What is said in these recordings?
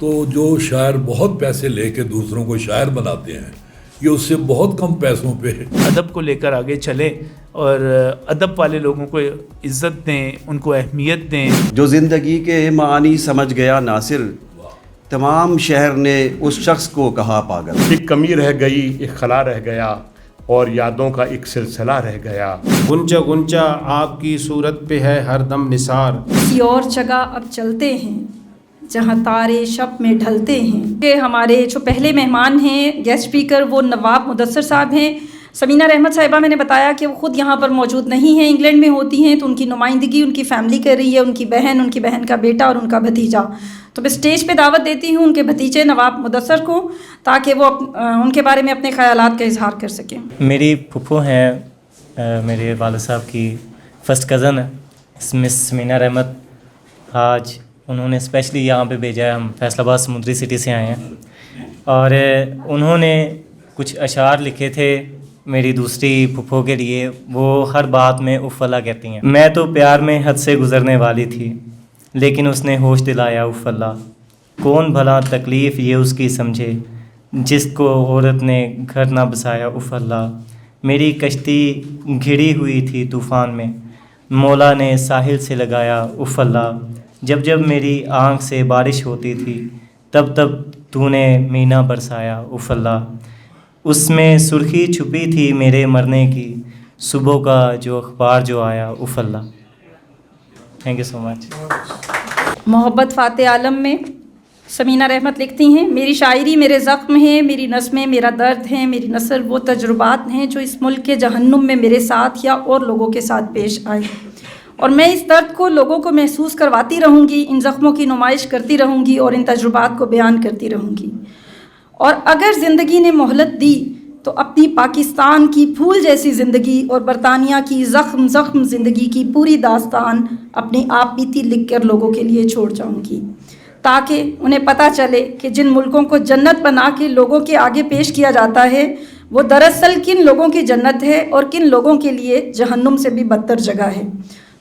تو جو شاعر بہت پیسے لے کے دوسروں کو شاعر بناتے ہیں یہ اس سے بہت کم پیسوں پہ ادب کو لے کر آگے چلیں اور ادب والے لوگوں کو عزت دیں، ان کو اہمیت دیں. جو زندگی کے معانی سمجھ گیا ناصر، تمام شہر نے اس شخص کو کہا پاگل. ایک کمی رہ گئی، ایک خلا رہ گیا، اور یادوں کا ایک سلسلہ رہ گیا. گنچا گنچا آپ کی صورت پہ ہے ہر دم نثار. کسی اور جگہ اب چلتے ہیں جہاں تارے شب میں ڈھلتے ہیں. کہ ہمارے جو پہلے مہمان ہیں گیسٹ اسپیکر وہ نواب مدثر صاحب ہیں. سمینہ رحمت صاحبہ میں نے بتایا کہ وہ خود یہاں پر موجود نہیں ہیں، انگلینڈ میں ہوتی ہیں، تو ان کی نمائندگی ان کی فیملی کر رہی ہے، ان کی بہن کا بیٹا اور ان کا بھتیجا. تو میں اسٹیج پہ دعوت دیتی ہوں ان کے بھتیجے نواب مدثر کو تاکہ وہ ان کے بارے میں اپنے خیالات کا اظہار کر سکیں. میری پھپھو ہیں میرے والد صاحب کی فرسٹ کزن ہے مس سمینہ رحمت. آج انہوں نے اسپیشلی یہاں پہ بھیجا ہے، ہم فیصل آباد سمندری سٹی سے آئے ہیں، اور انہوں نے کچھ اشعار لکھے تھے میری دوسری پھپھو کے لیے. وہ ہر بات میں اف اللہ کہتی ہیں. میں تو پیار میں حد سے گزرنے والی تھی لیکن اس نے ہوش دلایا اف اللہ. کون بھلا تکلیف یہ اس کی سمجھے جس کو عورت نے گھر نہ بسایا اف اللہ. میری کشتی گھڑی ہوئی تھی طوفان میں، مولا نے ساحل سے لگایا اف اللہ. جب جب میری آنکھ سے بارش ہوتی تھی تب تب تو نے مینا برسایا اف اللہ. اس میں سرخی چھپی تھی میرے مرنے کی، صبح کا جو اخبار جو آیا اف اللہ. Thank you so much. محبت فاتح عالم میں سمینہ رحمت لکھتی ہیں، میری شاعری میرے زخم ہیں، میری نظمیں میرا درد ہیں، میری نثر وہ تجربات ہیں جو اس ملک کے جہنم میں میرے ساتھ یا اور لوگوں کے ساتھ پیش آئے، اور میں اس درد کو لوگوں کو محسوس کرواتی رہوں گی، ان زخموں کی نمائش کرتی رہوں گی اور ان تجربات کو بیان کرتی رہوں گی. اور اگر زندگی نے مہلت دی تو اپنی پاکستان کی پھول جیسی زندگی اور برطانیہ کی زخم زخم زندگی کی پوری داستان اپنی آپ بیتی لکھ کر لوگوں کے لیے چھوڑ جاؤں گی، تاکہ انہیں پتہ چلے کہ جن ملکوں کو جنت بنا کے لوگوں کے آگے پیش کیا جاتا ہے وہ دراصل کن لوگوں کی جنت ہے اور کن لوگوں کے لیے جہنم سے بھی بدتر جگہ ہے.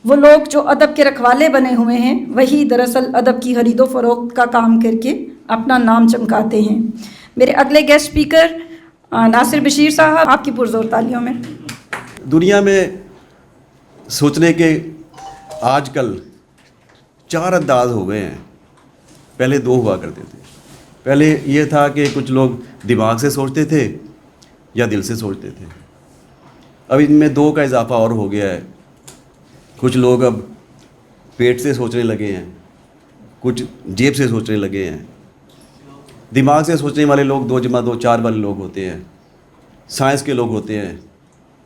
وہ لوگ جو ادب کے رکھوالے بنے ہوئے ہیں وہی دراصل ادب کی خرید و فروخت کا کام کر کے اپنا نام چمکاتے ہیں. میرے اگلے گیسٹ اسپیکر ناصر بشیر صاحب، آپ کی پرزور تالیوں میں. دنیا میں سوچنے کے آج کل 4 انداز ہو گئے ہیں، پہلے 2 ہوا کرتے تھے. پہلے یہ تھا کہ کچھ لوگ دماغ سے سوچتے تھے یا دل سے سوچتے تھے. اب ان میں 2 کا اضافہ اور ہو گیا ہے. کچھ لوگ اب پیٹ سے سوچنے لگے ہیں، کچھ جیب سے سوچنے لگے ہیں. دماغ سے سوچنے والے لوگ 2 × 2 4 والے لوگ ہوتے ہیں، سائنس کے لوگ ہوتے ہیں،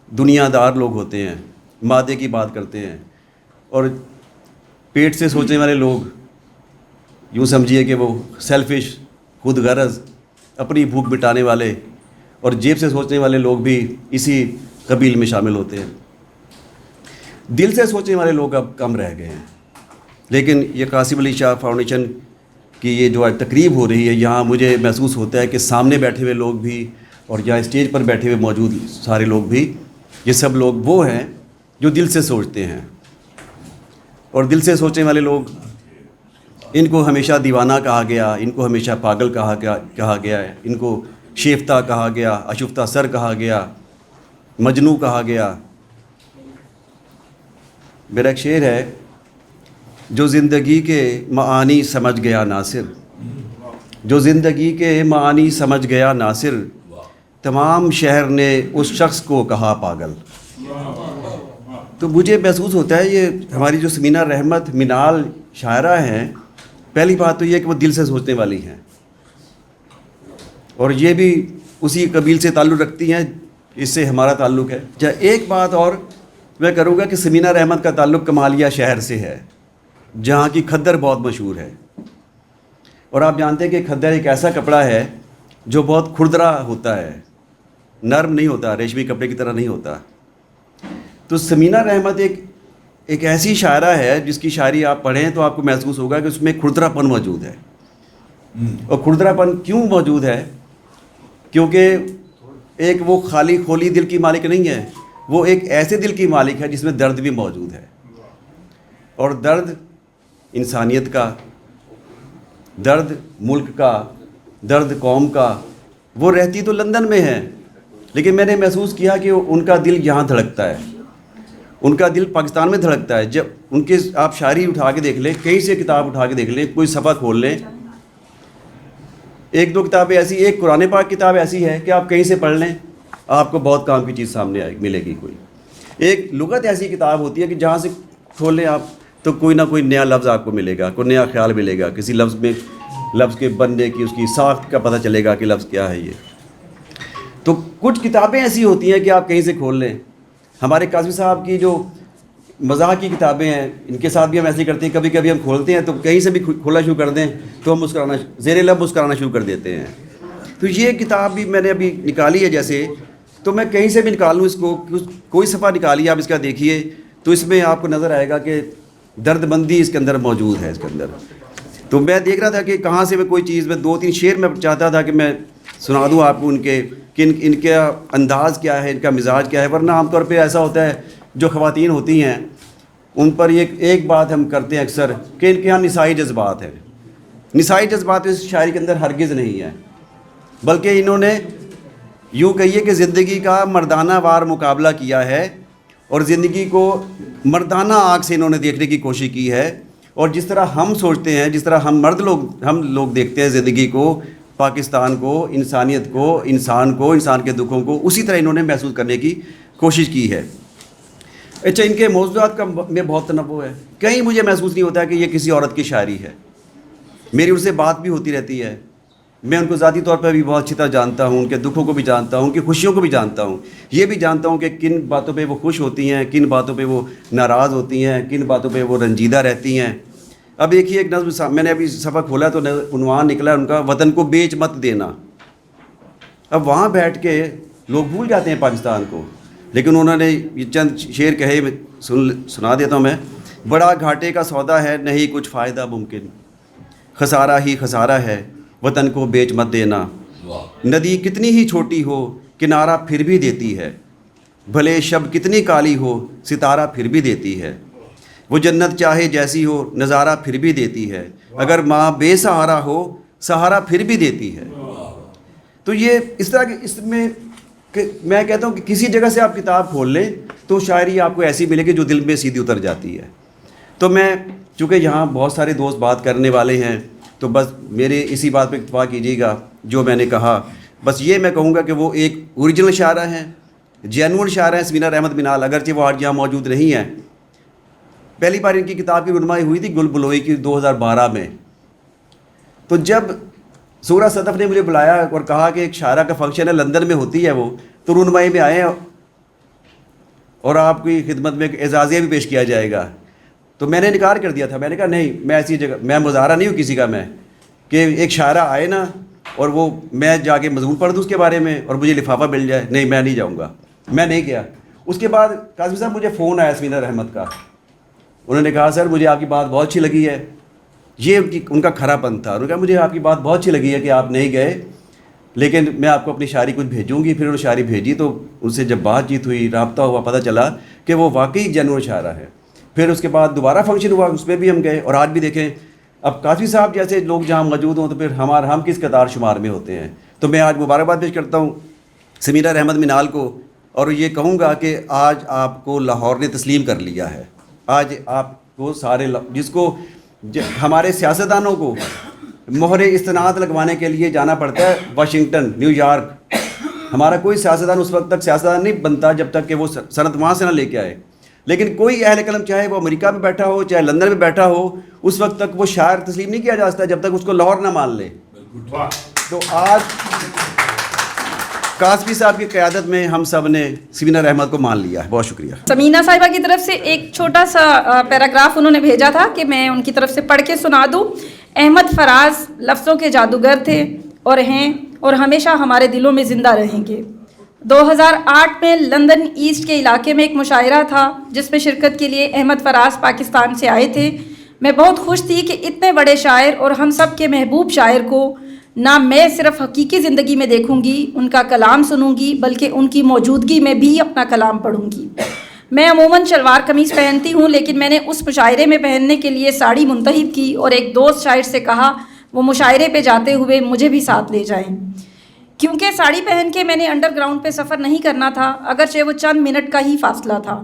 دنیا دار لوگ ہوتے ہیں، مادے کی بات کرتے ہیں. اور پیٹ سے سوچنے والے لوگ یوں سمجھیے کہ وہ سیلفش، خود غرض، اپنی بھوک مٹانے والے. اور جیب سے سوچنے والے لوگ بھی اسی قبیل میں شامل ہوتے ہیں. دل سے سوچنے والے لوگ اب کم رہ گئے ہیں. لیکن یہ قاسم علی شاہ فاؤنڈیشن کی یہ جو تقریب ہو رہی ہے، یہاں مجھے محسوس ہوتا ہے کہ سامنے بیٹھے ہوئے لوگ بھی اور یہاں اسٹیج پر بیٹھے ہوئے موجود سارے لوگ بھی، یہ سب لوگ وہ ہیں جو دل سے سوچتے ہیں. اور دل سے سوچنے والے لوگ، ان کو ہمیشہ دیوانہ کہا گیا، ان کو ہمیشہ پاگل کہا گیا ہے، ان کو شیفتہ کہا گیا، اشفتہ سر کہا گیا، مجنوں کہا گیا. میرا ایک شعر ہے، جو زندگی کے معانی سمجھ گیا ناصر، جو زندگی کے معانی سمجھ گیا ناصر، تمام شہر نے اس شخص کو کہا پاگل. تو مجھے محسوس ہوتا ہے یہ ہماری جو سمینہ رحمت منال شاعرہ ہیں، پہلی بات تو یہ کہ وہ دل سے سوچنے والی ہیں اور یہ بھی اسی قبیل سے تعلق رکھتی ہیں، اس سے ہمارا تعلق ہے. ایک بات اور میں کروں گا کہ سمینہ رحمت کا تعلق کمالیہ شہر سے ہے جہاں کی کھدر بہت مشہور ہے. اور آپ جانتے ہیں کہ کھدر ایک ایسا کپڑا ہے جو بہت کھردرا ہوتا ہے، نرم نہیں ہوتا، ریشمی کپڑے کی طرح نہیں ہوتا. تو سمینہ رحمت ایک ایسی شاعرہ ہے جس کی شاعری آپ پڑھیں تو آپ کو محسوس ہوگا کہ اس میں کھردرا پن موجود ہے. اور کھردرا پن کیوں موجود ہے؟ کیونکہ ایک وہ خالی کھولی دل کی مالک نہیں ہے، وہ ایک ایسے دل کی مالک ہے جس میں درد بھی موجود ہے. اور درد انسانیت کا، درد ملک کا، درد قوم کا، وہ رہتی تو لندن میں ہے، لیکن میں نے محسوس کیا کہ ان کا دل یہاں دھڑکتا ہے، ان کا دل پاکستان میں دھڑکتا ہے. جب ان کے آپ شاعری اٹھا کے دیکھ لیں، کہیں سے کتاب اٹھا کے دیکھ لیں، کوئی صفحہ کھول لیں، ایک دو کتابیں ایسی، ایک قرآن پاک کتاب ایسی ہے کہ آپ کہیں سے پڑھ لیں آپ کو بہت کام کی چیز سامنے ملے گی. کوئی ایک لغت ایسی کتاب ہوتی ہے کہ جہاں سے کھول لیں آپ تو کوئی نہ کوئی نیا لفظ آپ کو ملے گا، کوئی نیا خیال ملے گا، کسی لفظ میں لفظ کے بننے کی، اس کی ساخت کا پتہ چلے گا کہ لفظ کیا ہے. یہ تو کچھ کتابیں ایسی ہوتی ہیں کہ آپ کہیں سے کھول لیں. ہمارے قاضی صاحب کی جو مزاح کی کتابیں ہیں، ان کے ساتھ بھی ہم ایسے کرتے ہیں، کبھی کبھی ہم کھولتے ہیں تو کہیں سے بھی کھولا شروع کر دیں تو ہم مسکرانا، زیر لب مسکرانا شروع کر دیتے ہیں. تو یہ کتاب بھی میں نے ابھی نکالی ہے، جیسے تو میں کہیں سے بھی نکال لوں اس کو، کوئی صفحہ نکالیے آپ اس کا دیکھیے تو اس میں آپ کو نظر آئے گا کہ درد مندی اس کے اندر موجود ہے اس کے اندر. تو میں دیکھ رہا تھا کہ کہاں سے میں کوئی چیز، میں 2-3 شعر میں چاہتا تھا کہ میں سنا دوں آپ کو ان کے، کہ ان کا انداز کیا ہے، ان کا مزاج کیا ہے. ورنہ عام طور پہ ایسا ہوتا ہے جو خواتین ہوتی ہیں ان پر ایک بات ہم کرتے ہیں اکثر کہ ان کے یہاں نسائی جذبات ہیں. نسائی جذبات اس شاعری کے اندر ہرگز نہیں ہے، بلکہ انہوں نے یوں کہیے کہ زندگی کا مردانہ وار مقابلہ کیا ہے اور زندگی کو مردانہ آنکھ سے انہوں نے دیکھنے کی کوشش کی ہے. اور جس طرح ہم سوچتے ہیں، جس طرح ہم لوگ دیکھتے ہیں زندگی کو، پاکستان کو، انسانیت کو، انسان کے دکھوں کو، اسی طرح انہوں نے محسوس کرنے کی کوشش کی ہے. اچھا، ان کے موضوعات کا میں بہت تنوع ہے. کہیں مجھے محسوس نہیں ہوتا ہے کہ یہ کسی عورت کی شاعری ہے. میری ان سے بات بھی ہوتی رہتی ہے، میں ان کو ذاتی طور پر بھی بہت اچھی طرح جانتا ہوں، ان کے دکھوں کو بھی جانتا ہوں، ان کی خوشیوں کو بھی جانتا ہوں. یہ بھی جانتا ہوں کہ کن باتوں پہ وہ خوش ہوتی ہیں، کن باتوں پہ وہ ناراض ہوتی ہیں، کن باتوں پہ وہ رنجیدہ رہتی ہیں. اب ایک ہی ایک نظم میں نے ابھی صفحہ کھولا تو عنوان نکلا ان کا، وطن کو بیچ مت دینا. اب وہاں بیٹھ کے لوگ بھول جاتے ہیں پاکستان کو، لیکن انہوں نے یہ چند شعر کہے، سنا دیتا ہوں میں. بڑا گھاٹے کا سودا ہے، نہیں کچھ فائدہ ممکن، خسارہ ہی خسارہ ہے، وطن کو بیچ مت دینا. ندی کتنی ہی چھوٹی ہو، کنارہ پھر بھی دیتی ہے، بھلے شب کتنی کالی ہو، ستارہ پھر بھی دیتی ہے. وہ جنت چاہے جیسی ہو، نظارہ پھر بھی دیتی ہے، اگر ماں بے سہارا ہو، سہارا پھر بھی دیتی ہے. تو یہ اس طرح اس میں میں کہتا ہوں کہ کسی جگہ سے آپ کتاب کھول لیں تو شاعری آپ کو ایسی ملے گی جو دل میں سیدھی اتر جاتی ہے. تو میں چونکہ یہاں بہت سارے دوست بات کرنے والے ہیں تو بس میرے اسی بات پہ اتفاق کیجیے گا جو میں نے کہا. بس یہ میں کہوں گا کہ وہ ایک اوریجنل شاعرہ ہیں، جینون شاعرہ ہیں سمینہ رحمت منال، اگرچہ وہ آج یہاں موجود نہیں ہیں. پہلی بار ان کی کتاب کی رونمائی ہوئی تھی گل بلوئی کی 2012 میں. تو جب سورہ صدف نے مجھے بلایا اور کہا کہ ایک شاعرہ کا فنکشن ہے لندن میں ہوتی ہے وہ، تو رونمائی میں آئے اور آپ کی خدمت میں ایک اعزازیہ بھی پیش کیا جائے گا. تو میں نے انکار کر دیا تھا، میں نے کہا نہیں، میں ایسی جگہ، میں مظاہرہ نہیں ہوں کسی کا، میں کہ ایک شاعرہ آئے نا اور وہ میں جا کے مضمون پڑھ دوں اس کے بارے میں اور مجھے لفافہ مل جائے، نہیں میں نہیں جاؤں گا. میں نہیں گیا. اس کے بعد قاضی صاحب مجھے فون آیا سمینہ رحمت کا، انہوں نے کہا سر مجھے آپ کی بات بہت اچھی لگی ہے. یہ ان کا کھرا پن تھا. انہوں نے کہا مجھے آپ کی بات بہت اچھی لگی ہے کہ آپ نہیں گئے، لیکن میں آپ کو اپنی شاعری کچھ بھیجوں گی. پھر انہوں نے شاعری بھیجی تو ان سے جب بات چیت ہوئی، رابطہ ہوا، پتہ چلا کہ وہ واقعی جینون شاعرہ ہے. پھر اس کے بعد دوبارہ فنکشن ہوا، اس میں بھی ہم گئے. اور آج بھی دیکھیں اب قاضی صاحب جیسے لوگ جہاں موجود ہوں تو پھر ہم کس قطار شمار میں ہوتے ہیں. تو میں آج مبارکباد پیش کرتا ہوں سمینہ رحمت منال کو، اور یہ کہوں گا کہ آج آپ کو لاہور نے تسلیم کر لیا ہے. آج آپ کو سارے جس کو ہمارے سیاستدانوں کو مہر استناد لگوانے کے لیے جانا پڑتا ہے واشنگٹن، نیو یارک. ہمارا کوئی سیاستدان اس وقت تک سیاستدان نہیں بنتا جب تک کہ وہ سند وہاں سے نہ لے کے آئے. لیکن کوئی اہل قلم چاہے وہ امریکہ میں بیٹھا ہو چاہے لندن میں بیٹھا ہو، اس وقت تک وہ شاعر تسلیم نہیں کیا جا سکتا جب تک اس کو لاہور نہ مان لے. تو آج قاسمی صاحب کی قیادت میں ہم سب نے سمینہ رحمت کو مان لیا ہے. بہت شکریہ. سمینہ صاحبہ کی طرف سے ایک چھوٹا سا پیراگراف انہوں نے بھیجا تھا کہ میں ان کی طرف سے پڑھ کے سنا دوں. احمد فراز لفظوں کے جادوگر تھے اور ہیں اور ہمیشہ ہمارے دلوں میں زندہ رہیں گے. 2008 میں لندن ایسٹ کے علاقے میں ایک مشاعرہ تھا جس میں شرکت کے لیے احمد فراز پاکستان سے آئے تھے. میں بہت خوش تھی کہ اتنے بڑے شاعر اور ہم سب کے محبوب شاعر کو نہ میں صرف حقیقی زندگی میں دیکھوں گی، ان کا کلام سنوں گی، بلکہ ان کی موجودگی میں بھی اپنا کلام پڑھوں گی. میں عموماً شلوار قمیص پہنتی ہوں، لیکن میں نے اس مشاعرے میں پہننے کے لیے ساڑی منتخب کی اور ایک دوست شاعر سے کہا وہ مشاعرے پہ جاتے ہوئے مجھے بھی ساتھ لے جائیں. کیونکہ ساڑی پہن کے میں نے انڈر گراؤنڈ پہ سفر نہیں کرنا تھا، اگرچہ وہ چند منٹ کا ہی فاصلہ تھا.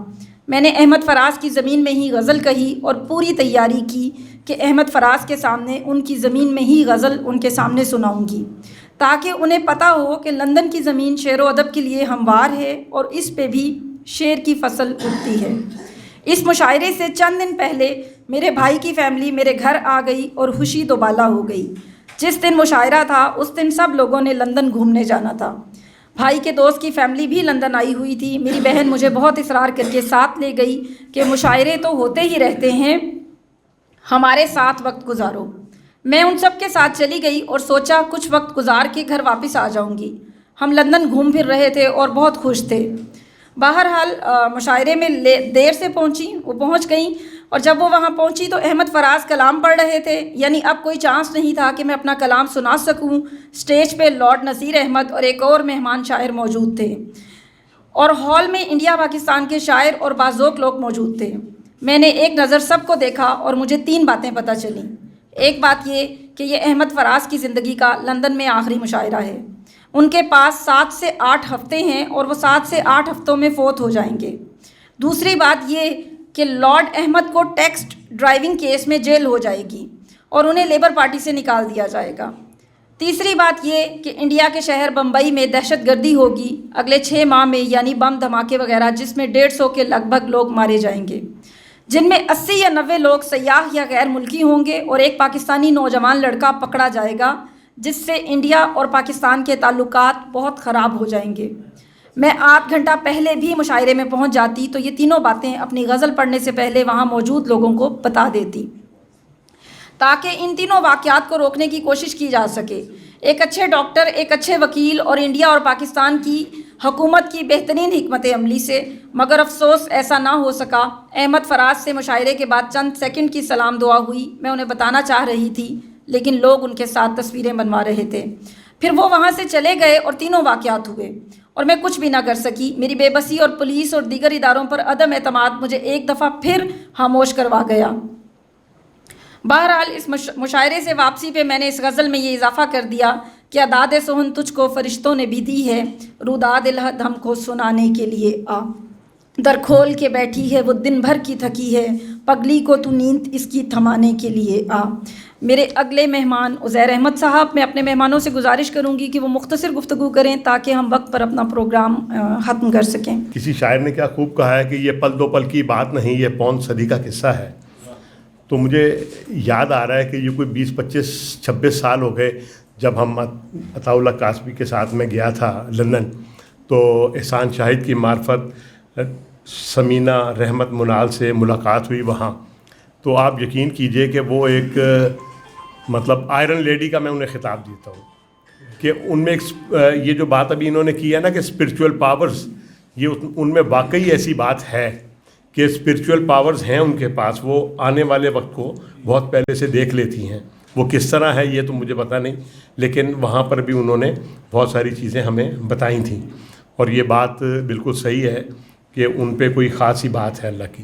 میں نے احمد فراز کی زمین میں ہی غزل کہی اور پوری تیاری کی کہ احمد فراز کے سامنے ان کی زمین میں ہی غزل ان کے سامنے سناؤں گی، تاکہ انہیں پتہ ہو کہ لندن کی زمین شعر و ادب کے لیے ہموار ہے اور اس پہ بھی شعر کی فصل اگتی ہے. اس مشاعرے سے چند دن پہلے میرے بھائی کی فیملی میرے گھر آ گئی اور خوشی دوبالا ہو گئی. جس دن مشاعرہ تھا اس دن سب لوگوں نے لندن گھومنے جانا تھا. بھائی کے دوست کی فیملی بھی لندن آئی ہوئی تھی. میری بہن مجھے بہت اصرار کر کے ساتھ لے گئی کہ مشاعرے تو ہوتے ہی رہتے ہیں، ہمارے ساتھ وقت گزارو. میں ان سب کے ساتھ چلی گئی اور سوچا کچھ وقت گزار کے گھر واپس آ جاؤں گی. ہم لندن گھوم پھر رہے تھے اور بہت خوش تھے. بہرحال مشاعرے میں دیر سے پہنچی. وہ پہنچ گئیں اور جب وہ وہاں پہنچی تو احمد فراز کلام پڑھ رہے تھے. یعنی اب کوئی چانس نہیں تھا کہ میں اپنا کلام سنا سکوں. اسٹیج پہ لارڈ نذیر احمد اور ایک اور مہمان شاعر موجود تھے اور ہال میں انڈیا پاکستان کے شاعر اور باذوق لوگ موجود تھے. میں نے ایک نظر سب کو دیکھا اور مجھے 3 باتیں پتہ چلیں. ایک بات یہ کہ یہ احمد فراز کی زندگی کا لندن میں آخری مشاعرہ ہے. ان کے پاس 7 سے 8 ہفتے ہیں اور وہ 7 سے 8 ہفتوں میں فوت ہو جائیں گے. دوسری بات یہ کہ لارڈ احمد کو ٹیکسٹ ڈرائیونگ کیس میں جیل ہو جائے گی اور انہیں لیبر پارٹی سے نکال دیا جائے گا. تیسری بات یہ کہ انڈیا کے شہر بمبئی میں دہشت گردی ہوگی اگلے 6 ماہ میں، یعنی بم دھماکے وغیرہ، جس میں 150 کے لگ بھگ لوگ مارے جائیں گے، جن میں 80 یا 90 لوگ سیاح یا غیر ملکی ہوں گے اور ایک پاکستانی نوجوان لڑکا پکڑا جائے گا، جس سے انڈیا اور پاکستان کے تعلقات بہت خراب ہو جائیں گے. میں 8 گھنٹہ پہلے بھی مشاعرے میں پہنچ جاتی تو یہ تینوں باتیں اپنی غزل پڑھنے سے پہلے وہاں موجود لوگوں کو بتا دیتی، تاکہ ان تینوں واقعات کو روکنے کی کوشش کی جا سکے. ایک اچھے ڈاکٹر، ایک اچھے وکیل اور انڈیا اور پاکستان کی حکومت کی بہترین حکمت عملی سے. مگر افسوس ایسا نہ ہو سکا. احمد فراز سے مشاعرے کے بعد چند سیکنڈ کی سلام دعا ہوئی. میں انہیں بتانا چاہ رہی تھی لیکن لوگ ان کے ساتھ تصویریں بنوا رہے تھے. پھر وہ وہاں سے چلے گئے اور تینوں واقعات ہوئے اور میں کچھ بھی نہ کر سکی. میری بے بسی اور پولیس اور دیگر اداروں پر عدم اعتماد مجھے ایک دفعہ پھر خاموش کروا گیا. بہرحال اس مشاعرے سے واپسی پہ میں نے اس غزل میں یہ اضافہ کر دیا کہ اعداد سہن تجھ کو فرشتوں نے بھی دی ہے، روداد الحد ہم کو سنانے کے لیے آ. در کھول کے بیٹھی ہے وہ دن بھر کی تھکی ہے، پگلی کو تو نیند اس کی تھمانے کے لیے آ. میرے اگلے مہمان عزیر احمد صاحب، میں اپنے مہمانوں سے گزارش کروں گی کہ وہ مختصر گفتگو کریں تاکہ ہم وقت پر اپنا پروگرام ختم کر سکیں. کسی شاعر نے کیا خوب کہا ہے کہ یہ پل دو پل کی بات نہیں، یہ پون صدی کا قصہ ہے. تو مجھے یاد آ رہا ہے کہ یہ کوئی 20 25 26 سال ہو گئے جب ہم عطاء اللہ قاسمی کے ساتھ میں گیا تھا لندن. تو احسان شاہد کی معرفت سمینہ رحمت منال سے ملاقات ہوئی وہاں. تو آپ یقین کیجئے کہ وہ ایک مطلب آئرن لیڈی کا میں انہیں خطاب دیتا ہوں کہ ان میں ایک یہ جو بات ابھی انہوں نے کی ہے نا کہ اسپرچول پاورز، یہ ان میں واقعی ایسی بات ہے کہ اسپرچول پاورز ہیں ان کے پاس. وہ آنے والے وقت کو بہت پہلے سے دیکھ لیتی ہیں. وہ کس طرح ہے یہ تو مجھے پتہ نہیں، لیکن وہاں پر بھی انہوں نے بہت ساری چیزیں ہمیں بتائی تھیں. اور یہ بات بالکل صحیح ہے کہ ان پہ کوئی خاص ہی بات ہے اللہ کی.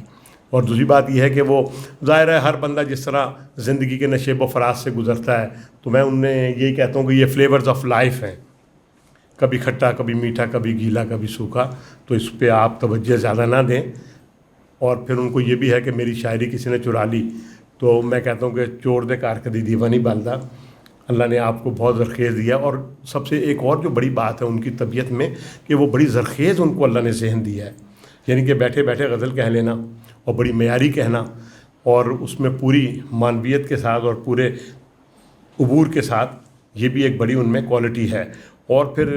اور دوسری بات یہ ہے کہ وہ ظاہر ہے ہر بندہ جس طرح زندگی کے نشیب و فراز سے گزرتا ہے، تو میں ان میں یہی کہتا ہوں کہ یہ فلیورز آف لائف ہیں، کبھی کھٹا، کبھی میٹھا، کبھی گیلا، کبھی سوکھا. تو اس پہ آپ توجہ زیادہ نہ دیں. اور پھر ان کو یہ بھی ہے کہ میری شاعری کسی نے چرا لی تو میں کہتا ہوں کہ چور دے کار کدی دیوا نہیں بالدا. اللہ نے آپ کو بہت زرخیز دیا. اور سب سے ایک اور جو بڑی بات ہے ان کی طبیعت میں کہ وہ بڑی زرخیز ان کو اللہ نے ذہن دیا ہے. یعنی کہ بیٹھے بیٹھے غزل کہہ لینا اور بڑی معیاری کہنا، اور اس میں پوری معنویت کے ساتھ اور پورے عبور کے ساتھ، یہ بھی ایک بڑی ان میں کوالٹی ہے. اور پھر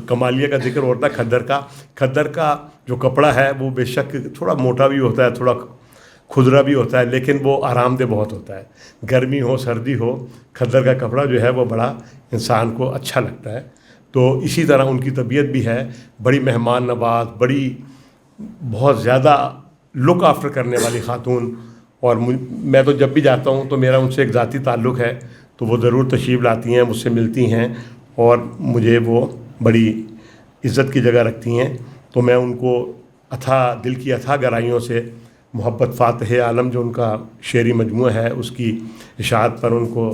کمالیہ کا ذکر ہوتا ہے کھدر کا. کھدر کا جو کپڑا ہے وہ بے شک تھوڑا موٹا بھی ہوتا ہے، تھوڑا کھدرا بھی ہوتا ہے، لیکن وہ آرام دہ بہت ہوتا ہے. گرمی ہو سردی ہو، کھدر کا کپڑا جو ہے وہ بڑا انسان کو اچھا لگتا ہے. تو اسی طرح ان کی طبیعت بھی ہے، بڑی مہمان نواز، بڑی بہت زیادہ لک آفٹر کرنے والی خاتون. اور میں تو جب بھی جاتا ہوں تو میرا ان سے ایک ذاتی تعلق ہے، تو وہ ضرور تشریف لاتی ہیں، مجھ سے ملتی ہیں اور مجھے وہ بڑی عزت کی جگہ رکھتی ہیں. تو میں ان کو دل کی اتھا گہرائیوں سے محبت فاتح عالم جو ان کا شعری مجموعہ ہے اس کی اشاعت پر ان کو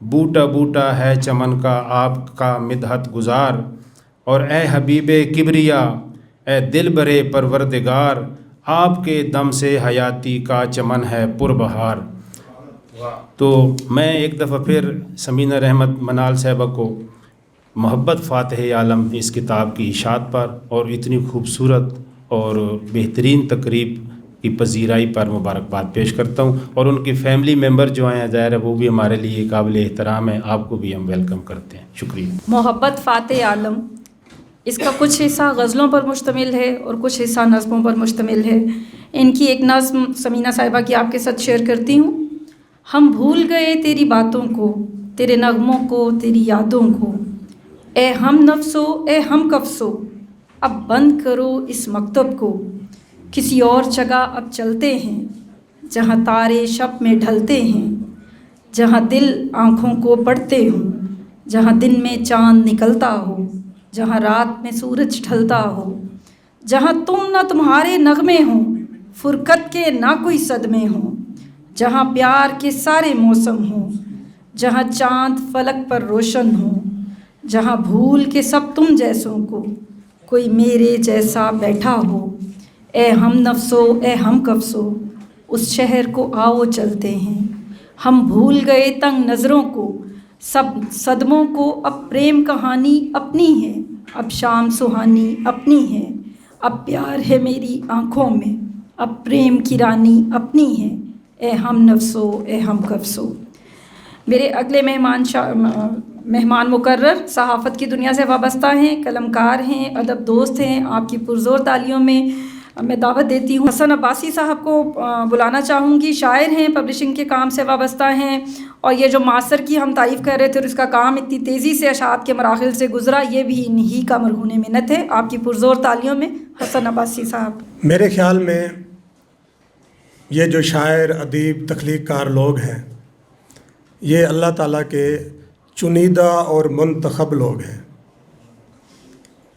بوٹا بوٹا ہے چمن کا آپ کا مدحت گزار، اور اے حبیب کبریا اے دل برے پروردگار، آپ کے دم سے حیاتی کا چمن ہے پربہار۔ تو میں ایک دفعہ پھر سمینہ رحمت منال صاحبہ کو محبت فاتح عالم اس کتاب کی اشاعت پر اور اتنی خوبصورت اور بہترین تقریب کی پذیرائی پر مبارکباد پیش کرتا ہوں، اور ان کی فیملی ممبر جو ہیں ظاہر ہے وہ بھی ہمارے لیے قابل احترام ہے، آپ کو بھی ہم ویلکم کرتے ہیں۔ شکریہ۔ محبت فاتح عالم، اس کا کچھ حصہ غزلوں پر مشتمل ہے اور کچھ حصہ نظموں پر مشتمل ہے۔ ان کی ایک نظم سمینہ صاحبہ کی آپ کے ساتھ شیئر کرتی ہوں۔ ہم بھول گئے تیری باتوں کو، تیرے نغموں کو، تیری یادوں کو، اے ہم نفسو اے ہم کفسو، اب بند کرو اس مکتب کو، کسی اور جگہ اب چلتے ہیں، جہاں تارے شب میں ڈھلتے ہیں، جہاں دل آنکھوں کو پڑھتے ہوں، جہاں دن میں چاند نکلتا ہو، جہاں رات میں سورج ڈھلتا ہو، جہاں تم نہ تمہارے نغمے ہوں، فرقت کے نہ کوئی صدمے ہوں، جہاں پیار کے سارے موسم ہوں، جہاں چاند فلک پر روشن ہوں، جہاں بھول کے سب تم جیسوں کو کوئی میرے جیسا بیٹھا ہو، اے ہم نفسو اے ہم کفسو، اس شہر کو آؤ چلتے ہیں۔ ہم بھول گئے تنگ نظروں کو، سب صدموں کو، اب پریم کہانی اپنی ہے، اب شام سہانی اپنی ہے، اب پیار ہے میری آنکھوں میں، اب پریم کی رانی اپنی ہے، اے ہم نفسو اے ہم کفسو۔ میرے اگلے مہمان مقرر صحافت کی دنیا سے وابستہ ہیں، قلمکار ہیں، ادب دوست ہیں، آپ کی پرزور تالیوں میں میں دعوت دیتی ہوں۔ حسن عباسی صاحب کو بلانا چاہوں گی، شاعر ہیں، پبلشنگ کے کام سے وابستہ ہیں، اور یہ جو ماسٹر کی ہم تعریف کر رہے تھے اور اس کا کام اتنی تیزی سے اشاعت کے مراحل سے گزرا، یہ بھی انہی کا مرہون منت ہے۔ آپ کی پرزور تالیوں میں حسن عباسی صاحب۔ میرے خیال میں یہ جو شاعر، ادیب، تخلیق کار لوگ ہیں، یہ اللہ تعالیٰ کے چنیدہ اور منتخب لوگ ہیں۔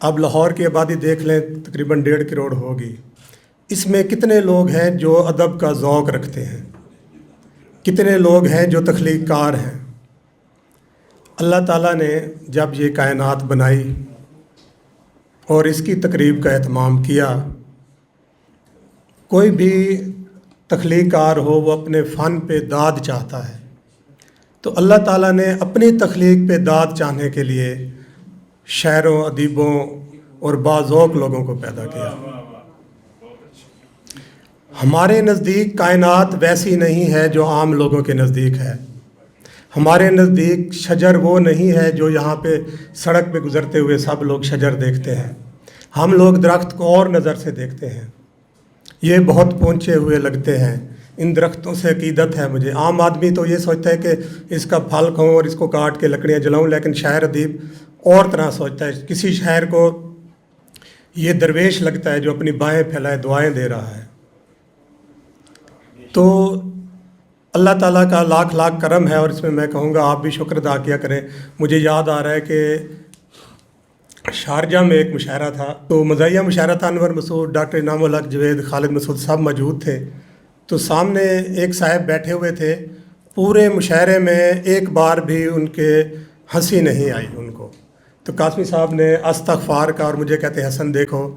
اب لاہور کی آبادی دیکھ لیں، تقریباً 1.5 کروڑ ہوگی۔ اس میں کتنے لوگ ہیں جو ادب کا ذوق رکھتے ہیں، کتنے لوگ ہیں جو تخلیق کار ہیں۔ اللہ تعالیٰ نے جب یہ کائنات بنائی اور اس کی تقریب کا اہتمام کیا، کوئی بھی تخلیق کار ہو وہ اپنے فن پہ داد چاہتا ہے، تو اللہ تعالیٰ نے اپنی تخلیق پہ داد چاہنے کے لیے شاعروں، ادیبوں اور باذوق لوگوں کو پیدا کیا۔ ہمارے نزدیک کائنات ویسی نہیں ہے جو عام لوگوں کے نزدیک ہے۔ ہمارے نزدیک شجر وہ نہیں ہے جو یہاں پہ سڑک پہ گزرتے ہوئے سب لوگ شجر دیکھتے ہیں۔ ہم لوگ درخت کو اور نظر سے دیکھتے ہیں، یہ بہت پہنچے ہوئے لگتے ہیں، ان درختوں سے عقیدت ہے مجھے۔ عام آدمی تو یہ سوچتا ہے کہ اس کا پھل کھاؤں اور اس کو کاٹ کے لکڑیاں جلاؤں، لیکن شاعر ادیب اور طرح سوچتا ہے۔ کسی شاعر کو یہ درویش لگتا ہے جو اپنی بائیں پھیلائے دعائیں دے رہا ہے۔ تو اللہ تعالیٰ کا لاکھ لاکھ کرم ہے، اور اس میں میں کہوں گا آپ بھی شکر ادا کیا کریں۔ مجھے یاد آ رہا ہے کہ شارجہ میں ایک مشاعرہ تھا، تو مزاحیہ مشاعرہ تھا، انور مسعود، ڈاکٹر انعام الحق جوید، خالد مسعود سب موجود تھے۔ تو سامنے ایک صاحب بیٹھے ہوئے تھے، پورے مشاعرے میں ایک بار بھی ان کے ہنسی نہیں آئی ان کو۔ تو قاسمی صاحب نے استغفار کا، اور مجھے کہتے ہیں حسن دیکھو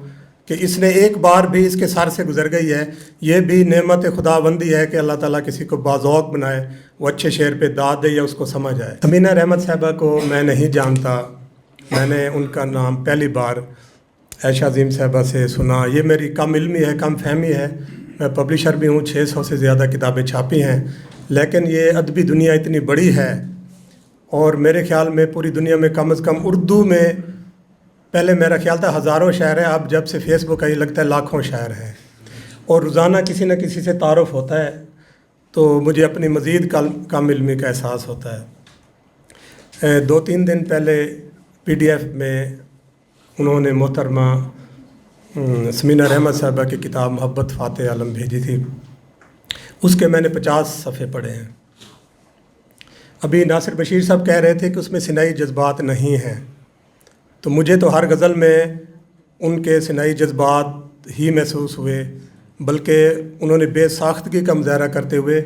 کہ اس نے ایک بار بھی اس کے سر سے گزر گئی ہے، یہ بھی نعمت خداوندی ہے کہ اللہ تعالیٰ کسی کو باذوق بنائے، وہ اچھے شعر پہ داد دے یا اس کو سمجھ آئے۔ سمینہ رحمت صاحبہ کو میں نہیں جانتا، میں نے ان کا نام پہلی بار عائشہ عظیم صاحبہ سے سنا۔ یہ میری کم علمی ہے، کم فہمی ہے، میں پبلشر بھی ہوں، 600 سے زیادہ کتابیں چھاپی ہیں، لیکن یہ ادبی دنیا اتنی بڑی ہے، اور میرے خیال میں پوری دنیا میں کم از کم اردو میں پہلے میرا خیال تھا ہزاروں شاعر ہیں، اب جب سے فیس بک آئی لگتا ہے لاکھوں شاعر ہیں، اور روزانہ کسی نہ کسی سے تعارف ہوتا ہے، تو مجھے اپنی مزید کم علمی کا احساس ہوتا ہے۔ 2-3 دن پہلے PDF میں انہوں نے محترمہ سمینہ رحمت صاحبہ کی کتاب محبت فاتح عالم بھیجی تھی، اس کے میں نے 50 صفحے پڑھے ہیں۔ ابھی ناصر بشیر صاحب کہہ رہے تھے کہ اس میں سنائی جذبات نہیں ہیں، تو مجھے تو ہر غزل میں ان کے سنائی جذبات ہی محسوس ہوئے، بلکہ انہوں نے بے ساختگی کا مظاہرہ کرتے ہوئے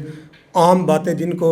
عام باتیں جن کو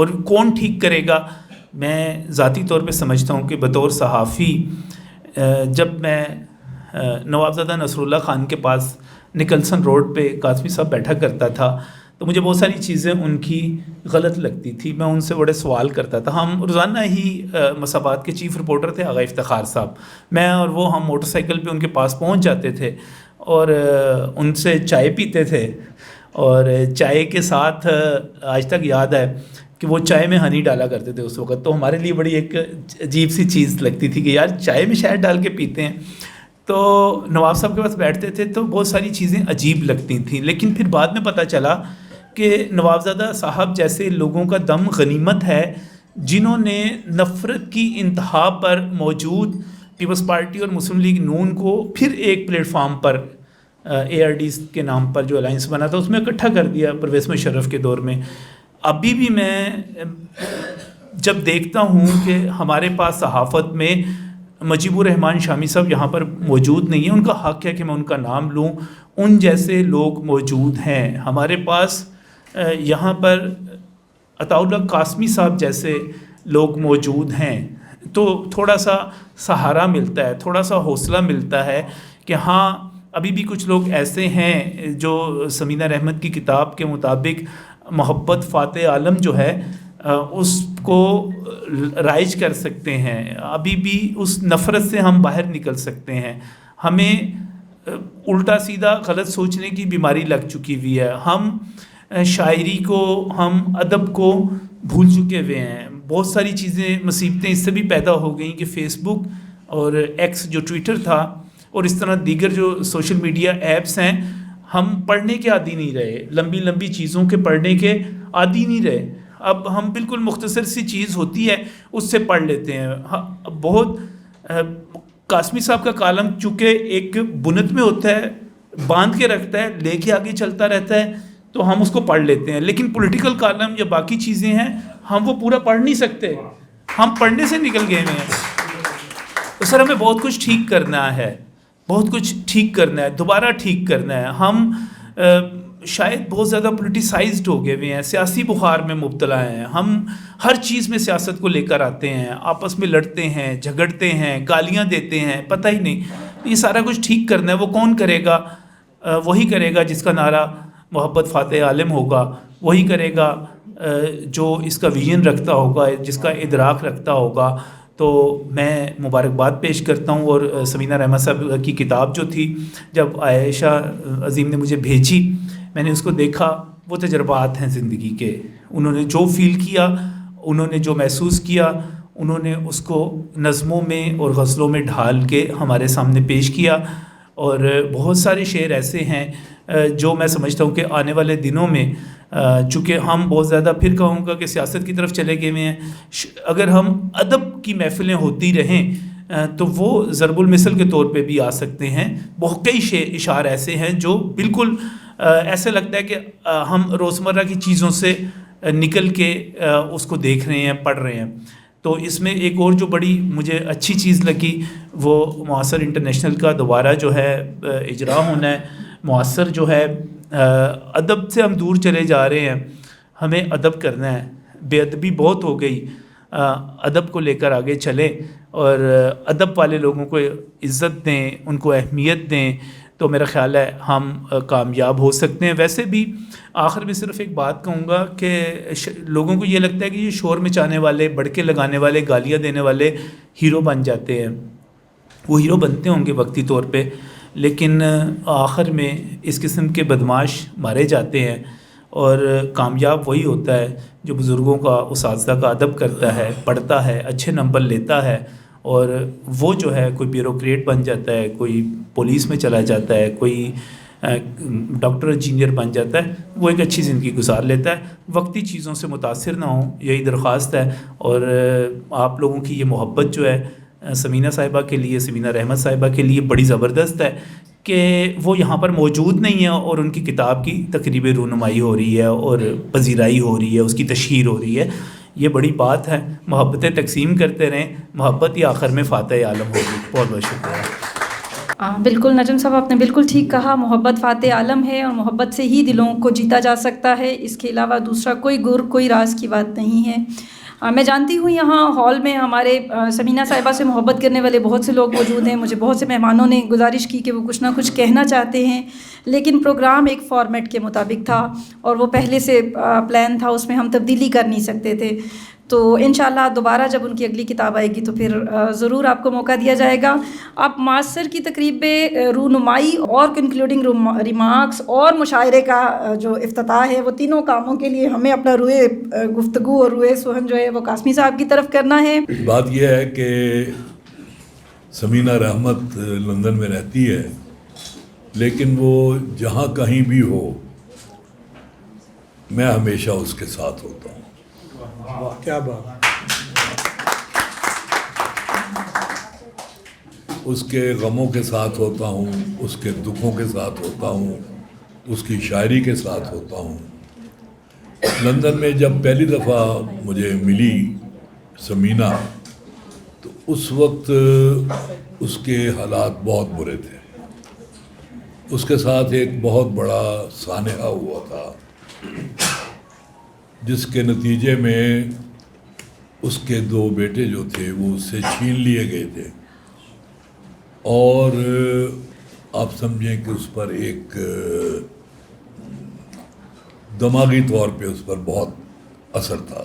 اور کون ٹھیک کرے گا؟ میں ذاتی طور پہ سمجھتا ہوں کہ بطور صحافی جب میں نوابزادہ نصر اللہ خان کے پاس نکلسن روڈ پہ قاسمی صاحب بیٹھا کرتا تھا تو مجھے بہت ساری چیزیں ان کی غلط لگتی تھی. میں ان سے بڑے سوال کرتا تھا. ہم روزانہ ہی مسابات کے چیف رپورٹر تھے آغا افتخار صاحب, میں اور وہ ہم موٹر سائیکل پہ ان کے پاس پہنچ جاتے تھے اور ان سے چائے پیتے تھے, اور چائے کے ساتھ آج تک یاد ہے کہ وہ چائے میں ہنی ڈالا کرتے تھے اس وقت. تو ہمارے لیے بڑی ایک عجیب سی چیز لگتی تھی کہ یار چائے میں شہد ڈال کے پیتے ہیں. تو نواب صاحب کے پاس بیٹھتے تھے تو بہت ساری چیزیں عجیب لگتی تھیں, لیکن پھر بعد میں پتہ چلا کہ نوابزادہ صاحب جیسے لوگوں کا دم غنیمت ہے جنہوں نے نفرت کی انتہا پر موجود پیپلز پارٹی اور مسلم لیگ نون کو پھر ایک پلیٹ فارم پر اے آر ڈیز کے نام پر جو الائنس بنا تھا اس میں اکٹھا کر دیا پرویز مشرف کے دور میں. ابھی بھی میں جب دیکھتا ہوں کہ ہمارے پاس صحافت میں مجیب الرحمان شامی صاحب یہاں پر موجود نہیں ہیں, ان کا حق ہے کہ میں ان کا نام لوں, ان جیسے لوگ موجود ہیں. ہمارے پاس یہاں پر عطاء اللہ قاسمی صاحب جیسے لوگ موجود ہیں, تو تھوڑا سا سہارا ملتا ہے, تھوڑا سا حوصلہ ملتا ہے کہ ہاں ابھی بھی کچھ لوگ ایسے ہیں جو سمینہ رحمت کی کتاب کے مطابق محبت فاتح عالم جو ہے اس کو رائج کر سکتے ہیں, ابھی بھی اس نفرت سے ہم باہر نکل سکتے ہیں. ہمیں الٹا سیدھا غلط سوچنے کی بیماری لگ چکی ہوئی ہے, ہم شاعری کو, ہم ادب کو بھول چکے ہوئے ہیں. بہت ساری چیزیں مصیبتیں اس سے بھی پیدا ہو گئیں کہ فیس بک اور ایکس جو ٹویٹر تھا اور اس طرح دیگر جو سوشل میڈیا ایپس ہیں, ہم پڑھنے کے عادی نہیں رہے, لمبی لمبی چیزوں کے پڑھنے کے عادی نہیں رہے. اب ہم بالکل مختصر سی چیز ہوتی ہے اس سے پڑھ لیتے ہیں. بہت قاسمی صاحب کا کالم چونکہ ایک بنت میں ہوتا ہے, باندھ کے رکھتا ہے, لے کے آگے چلتا رہتا ہے, تو ہم اس کو پڑھ لیتے ہیں. لیکن پولیٹیکل کالم یا باقی چیزیں ہیں ہم وہ پورا پڑھ نہیں سکتے, ہم پڑھنے سے نکل گئے ہیں. تو سر ہمیں بہت کچھ ٹھیک کرنا ہے, بہت کچھ ٹھیک کرنا ہے, دوبارہ ٹھیک کرنا ہے. ہم شاید بہت زیادہ پولیٹیسائزڈ ہو گئے ہوئے ہیں, سیاسی بخار میں مبتلا ہیں. ہم ہر چیز میں سیاست کو لے کر آتے ہیں, آپس میں لڑتے ہیں, جھگڑتے ہیں, گالیاں دیتے ہیں, پتہ ہی نہیں. یہ سارا کچھ ٹھیک کرنا ہے. وہ کون کرے گا؟ وہی کرے گا جس کا نعرہ محبت فاتح عالم ہوگا, وہی کرے گا جو اس کا ویژن رکھتا ہوگا, جس کا ادراک رکھتا ہوگا. تو میں مبارکباد پیش کرتا ہوں. اور سمینہ رحمت صاحب کی کتاب جو تھی, جب عائشہ عظیم نے مجھے بھیجی, میں نے اس کو دیکھا. وہ تجربات ہیں زندگی کے, انہوں نے جو فیل کیا, انہوں نے جو محسوس کیا, انہوں نے اس کو نظموں میں اور غزلوں میں ڈھال کے ہمارے سامنے پیش کیا. اور بہت سارے شعر ایسے ہیں جو میں سمجھتا ہوں کہ آنے والے دنوں میں, چونکہ ہم بہت زیادہ پھر کہوں گا کہ سیاست کی طرف چلے گئے ہیں, اگر ہم ادب کی محفلیں ہوتی رہیں تو وہ ضرب المثل کے طور پہ بھی آ سکتے ہیں. بہت کئی اشعار ایسے ہیں جو بالکل ایسے لگتا ہے کہ ہم روزمرہ کی چیزوں سے نکل کے اس کو دیکھ رہے ہیں, پڑھ رہے ہیں. تو اس میں ایک اور جو بڑی مجھے اچھی چیز لگی وہ معاصر انٹرنیشنل کا دوبارہ جو ہے اجرا ہونا ہے. معاصر جو ہے ادب سے ہم دور چلے جا رہے ہیں, ہمیں ادب کرنا ہے. بے ادبی بہت ہو گئی, ادب کو لے کر آگے چلیں اور ادب والے لوگوں کو عزت دیں, ان کو اہمیت دیں, تو میرا خیال ہے ہم کامیاب ہو سکتے ہیں. ویسے بھی آخر میں صرف ایک بات کہوں گا کہ لوگوں کو یہ لگتا ہے کہ یہ شور مچانے والے, بڑکے لگانے والے, گالیاں دینے والے ہیرو بن جاتے ہیں. وہ ہیرو بنتے ہوں گے وقتی طور پہ, لیکن آخر میں اس قسم کے بدماش مارے جاتے ہیں. اور کامیاب وہی ہوتا ہے جو بزرگوں کا, اساتذہ کا ادب کرتا ہے, پڑھتا ہے, اچھے نمبر لیتا ہے. اور وہ جو ہے کوئی بیوروکریٹ بن جاتا ہے, کوئی پولیس میں چلا جاتا ہے, کوئی ڈاکٹر انجینئر بن جاتا ہے, وہ ایک اچھی زندگی گزار لیتا ہے. وقتی چیزوں سے متاثر نہ ہوں, یہی درخواست ہے. اور آپ لوگوں کی یہ محبت جو ہے سمینہ صاحبہ کے لیے, سمینہ رحمت صاحبہ کے لیے بڑی زبردست ہے کہ وہ یہاں پر موجود نہیں ہیں اور ان کی کتاب کی تقریب رونمائی ہو رہی ہے اور پذیرائی ہو رہی ہے, اس کی تشہیر ہو رہی ہے. یہ بڑی بات ہے. محبتیں تقسیم کرتے رہیں, محبت ہی آخر میں فاتح عالم ہوگی. بہت بہت شکریہ. بالکل نجم صاحب آپ نے بالکل ٹھیک کہا. محبت فاتح عالم ہے اور محبت سے ہی دلوں کو جیتا جا سکتا ہے. اس کے علاوہ دوسرا کوئی گر کوئی راز کی بات نہیں ہے. میں جانتی ہوں یہاں ہال میں ہمارے سمینہ صاحبہ سے محبت کرنے والے بہت سے لوگ موجود ہیں. مجھے بہت سے مہمانوں نے گزارش کی کہ وہ کچھ نہ کچھ کہنا چاہتے ہیں, لیکن پروگرام ایک فارمیٹ کے مطابق تھا اور وہ پہلے سے پلان تھا, اس میں ہم تبدیلی کر نہیں سکتے تھے. تو انشاءاللہ دوبارہ جب ان کی اگلی کتاب آئے گی تو پھر ضرور آپ کو موقع دیا جائے گا. آپ ماسٹر کی تقریب رونمائی اور کنکلوڈنگ ریمارکس اور مشاعرے کا جو افتتاح ہے, وہ تینوں کاموں کے لیے ہمیں اپنا روئے گفتگو اور روئے سخن جو ہے وہ قاسمی صاحب کی طرف کرنا ہے. بات یہ ہے کہ سمینہ رحمت لندن میں رہتی ہے, لیکن وہ جہاں کہیں بھی ہو میں ہمیشہ اس کے ساتھ ہوتا ہوں. کیا بات. اس کے غموں کے ساتھ ہوتا ہوں, اس کے دکھوں کے ساتھ ہوتا ہوں, اس کی شاعری کے ساتھ ہوتا ہوں. لندن میں جب پہلی دفعہ مجھے ملی سمینہ تو اس وقت اس کے حالات بہت برے تھے. اس کے ساتھ ایک بہت بڑا سانحہ ہوا تھا جس کے نتیجے میں اس کے 2 بیٹے جو تھے وہ اس سے چھین لیے گئے تھے, اور آپ سمجھیں کہ اس پر ایک دماغی طور پہ اس پر بہت اثر تھا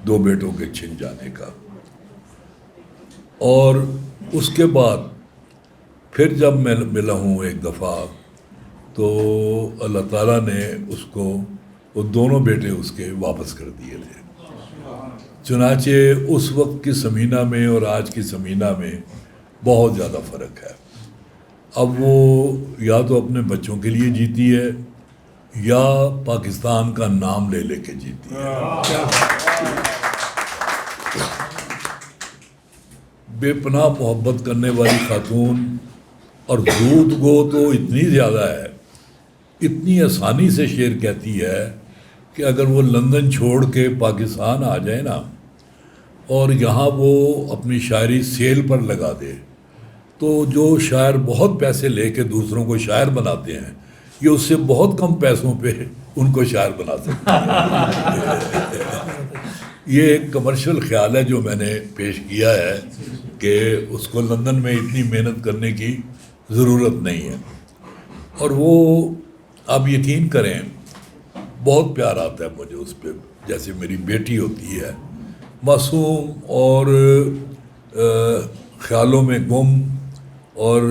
2 بیٹوں کے چھن جانے کا. اور اس کے بعد پھر جب میں ملا ہوں ایک دفعہ تو اللہ تعالیٰ نے اس کو وہ دونوں بیٹے اس کے واپس کر دیے تھے. چنانچہ اس وقت کی سمینہ میں اور آج کی سمینہ میں بہت زیادہ فرق ہے. اب وہ یا تو اپنے بچوں کے لیے جیتی ہے یا پاکستان کا نام لے لے کے جیتی ہے. بے پناہ محبت کرنے والی خاتون, اور دودھ گو تو اتنی زیادہ ہے, اتنی آسانی سے شعر کہتی ہے کہ اگر وہ لندن چھوڑ کے پاکستان آ جائے نا اور یہاں وہ اپنی شاعری سیل پر لگا دے تو جو شاعر بہت پیسے لے کے دوسروں کو شاعر بناتے ہیں یہ اس سے بہت کم پیسوں پہ ان کو شاعر بنا سکتے ہیں. یہ ایک کمرشل خیال ہے جو میں نے پیش کیا ہے کہ اس کو لندن میں اتنی محنت کرنے کی ضرورت نہیں ہے. اور وہ آپ یقین کریں بہت پیار آتا ہے مجھے اس پہ, جیسے میری بیٹی ہوتی ہے, معصوم اور خیالوں میں گم اور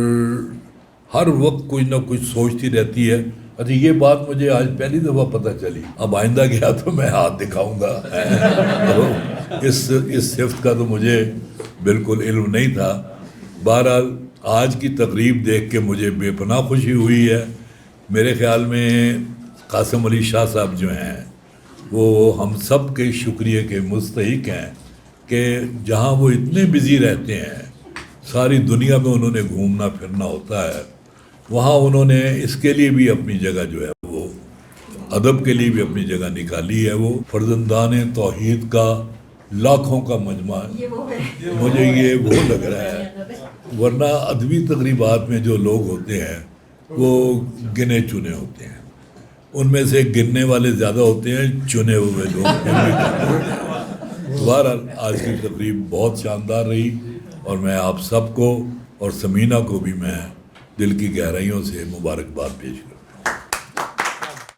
ہر وقت کچھ نہ کچھ سوچتی رہتی ہے. اچھا یہ بات مجھے آج پہلی دفعہ پتہ چلی, اب آئندہ گیا تو میں ہاتھ دکھاؤں گا. اس صفت کا تو مجھے بالکل علم نہیں تھا. بہرحال آج کی تقریب دیکھ کے مجھے بے پناہ خوشی ہوئی ہے. میرے خیال میں قاسم علی شاہ صاحب جو ہیں وہ ہم سب کے شکریہ کے مستحق ہیں کہ جہاں وہ اتنے بزی رہتے ہیں, ساری دنیا میں انہوں نے گھومنا پھرنا ہوتا ہے, وہاں انہوں نے اس کے لیے بھی اپنی جگہ جو ہے وہ ادب کے لیے بھی اپنی جگہ نکالی ہے. وہ فرزندان توحید کا لاکھوں کا مجمع ہے. مجھے یہ وہ لگ رہا ہے, ورنہ ادبی تقریبات میں جو لوگ ہوتے ہیں وہ گنے چنے ہوتے ہیں, ان میں سے گننے والے زیادہ ہوتے ہیں, چنے ہوئے لوگ. بہرحال آج کی تقریب بہت شاندار رہی اور میں آپ سب کو اور سمینہ کو بھی میں دل کی گہرائیوں سے مبارکباد پیش کروں.